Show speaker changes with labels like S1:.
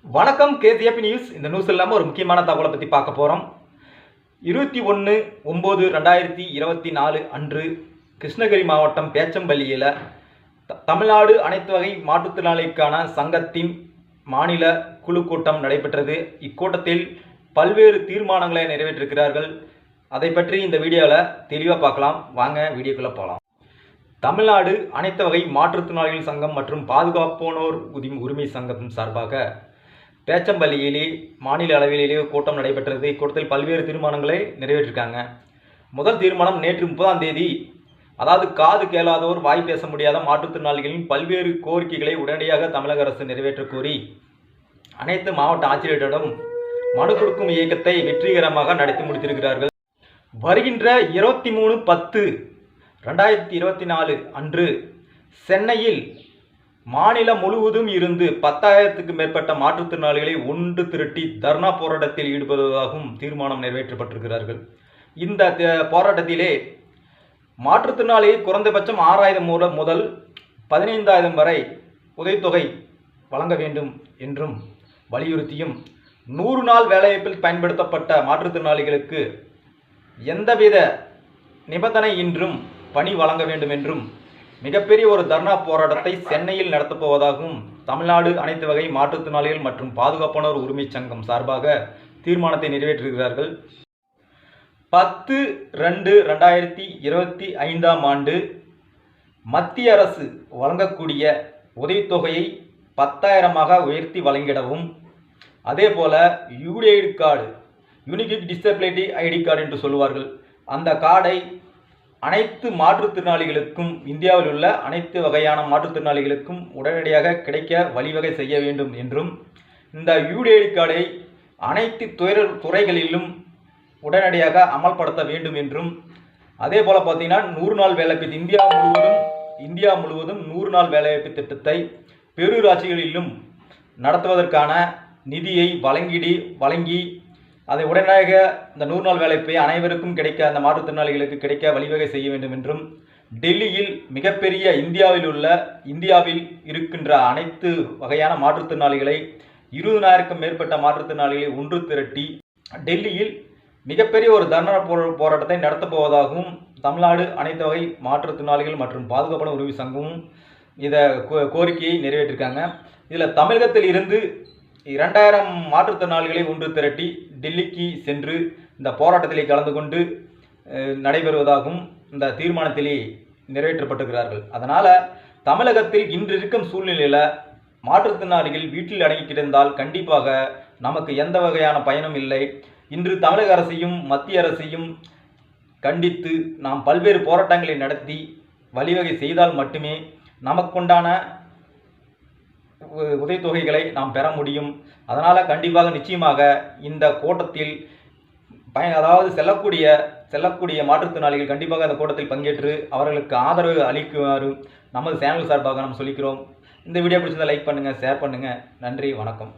S1: வணக்கம் கேசிஎபி நியூஸ். இந்த நியூஸ் இல்லாமல் ஒரு முக்கியமான தகவலை பற்றி பார்க்க போகிறோம். 21/9/2024 அன்று கிருஷ்ணகிரி மாவட்டம் பேச்சம்பள்ளியில் தமிழ்நாடு அனைத்து வகை மாற்றுத்திறனாளிக்கான சங்கத்தின் மாநில குழு கூட்டம் நடைபெற்றது. இக்கூட்டத்தில் பல்வேறு தீர்மானங்களை நிறைவேற்றிருக்கிறார்கள். அதை பற்றி இந்த வீடியோவில் தெளிவாக பார்க்கலாம். வாங்க வீடியோக்குள்ளே போகலாம். தமிழ்நாடு அனைத்து வகை மாற்றுத்திறனாளிகள் சங்கம் மற்றும் பாதுகாப்போனோர் உரிமை சங்கம் சார்பாக பேச்சம்பள்ளியிலே மாநில அளவிலேயே கூட்டம் நடைபெற்றது. இக்கூட்டத்தில் பல்வேறு தீர்மானங்களை நிறைவேற்றிருக்காங்க. முதல் தீர்மானம் நேற்று 30ஆம் தேதி, அதாவது காது கேளாதோர் வாய் பேச முடியாத மாற்றுத்திறனாளிகளின் பல்வேறு கோரிக்கைகளை உடனடியாக தமிழக அரசு நிறைவேற்ற கோரி அனைத்து மாவட்ட ஆட்சியரிடம் மனு கொடுக்கும் இயக்கத்தை வெற்றிகரமாக நடத்தி முடித்திருக்கிறார்கள். வருகின்ற 23/10/2024 அன்று சென்னையில் மாநிலம் முழுவதும் இருந்து 10,000க்கு மேற்பட்ட மாற்றுத்திறனாளிகளை ஒன்று திரட்டி தர்ணா போராட்டத்தில் ஈடுபடுவதாகவும் தீர்மானம் நிறைவேற்றப்பட்டிருக்கிறார்கள். இந்த போராட்டத்திலே மாற்றுத்திறனாளியை குறைந்தபட்சம் 6,000 முதல் 15,000 வரை உதவித்தொகை வழங்க வேண்டும் என்றும் வலியுறுத்தியும் 100 நாள் வேலைவாய்ப்பில் பயன்படுத்தப்பட்ட மாற்றுத்திறனாளிகளுக்கு எந்தவித நிபந்தனையின்றும் பணி வழங்க வேண்டும் என்றும் மிகப்பெரிய ஒரு தர்ணா போராட்டத்தை சென்னையில் நடத்தப்போவதாகவும் தமிழ்நாடு அனைத்து வகை மாற்றுத்திறனாளிகள் மற்றும் பாதுகாப்பானோர் உரிமை சங்கம் சார்பாக தீர்மானத்தை நிறைவேற்றுகிறார்கள். 10/2/2025 ஆண்டு மத்திய அரசு வழங்கக்கூடிய உதவித்தொகையை 10,000 உயர்த்தி வழங்கிடவும், அதேபோல UDID card, unique disability ID card என்று சொல்லுவார்கள், அந்த கார்டை அனைத்து மாற்றுத்திறனாளிகளுக்கும், இந்தியாவில் உள்ள அனைத்து வகையான மாற்றுத்திறனாளிகளுக்கும் உடனடியாக கிடைக்க வழிவகை செய்ய வேண்டும் என்றும், இந்த யூடிஐடி கார்டை அனைத்து துறைகளிலும் உடனடியாக அமல்படுத்த வேண்டும் என்றும், அதே போல் பார்த்தீங்கன்னா 100 நாள் வேலைவாய்ப்பு, இந்தியா முழுவதும் 100 நாள் வேலைவாய்ப்பு திட்டத்தை பெருராட்சிகளிலும் நடத்துவதற்கான நிதியை வழங்கி அதை உடனடியாக இந்த 100 நாள் வேலைவாய்ப்பை அனைவருக்கும் கிடைக்க, அந்த மாற்றுத்திறனாளிகளுக்கு கிடைக்க வழிவகை செய்ய வேண்டும் என்றும், டெல்லியில் மிகப்பெரிய இந்தியாவில் இருக்கின்ற அனைத்து வகையான மாற்றுத்திறனாளிகளை 20,000க்கும் மேற்பட்ட மாற்றுத்திறனாளிகளை ஒன்று திரட்டி டெல்லியில் மிகப்பெரிய ஒரு தர்ணா போராட்டத்தை நடத்தப்போவதாகவும் தமிழ்நாடு அனைத்து வகை மாற்றுத்திறனாளிகள் மற்றும் பாதுகாப்பான உரிமை சங்கமும் இதை கோரிக்கையை நிறைவேற்றிருக்காங்க. இதில் தமிழகத்தில் இருந்து 2,000 மாற்றுத்திறனாளிகளை ஒன்று திரட்டி டெல்லிக்கு சென்று இந்த போராட்டத்திலே கலந்து கொண்டு நடைபெறுவதாகவும் இந்த தீர்மானத்திலே நிறைவேற்றப்பட்டிருக்கிறார்கள். அதனால் தமிழகத்தில் இன்று இருக்கும் சூழ்நிலையில் மாற்றுத்திறனாளிகள் வீட்டில் அடங்கி கிடந்தால் கண்டிப்பாக நமக்கு எந்த வகையான பயனும் இல்லை. இன்று தமிழக அரசையும் மத்திய அரசையும் கண்டித்து நாம் பல்வேறு போராட்டங்களை நடத்தி வழிவகை செய்தால் மட்டுமே நமக்குண்டான உதவித்தொகைகளை நாம் பெற முடியும். அதனால் கண்டிப்பாக நிச்சயமாக இந்த கூட்டத்தில் அதாவது செல்லக்கூடிய மாற்றுத்திறனாளிகள் கண்டிப்பாக அந்த கூட்டத்தில் பங்கேற்று அவர்களுக்கு ஆதரவு அளிக்குமாறு நமது சேனல் சார்பாக நாம் சொல்லிக்கிறோம். இந்த வீடியோ பிடிச்சிருந்தால் லைக் பண்ணுங்கள், ஷேர் பண்ணுங்கள். நன்றி, வணக்கம்.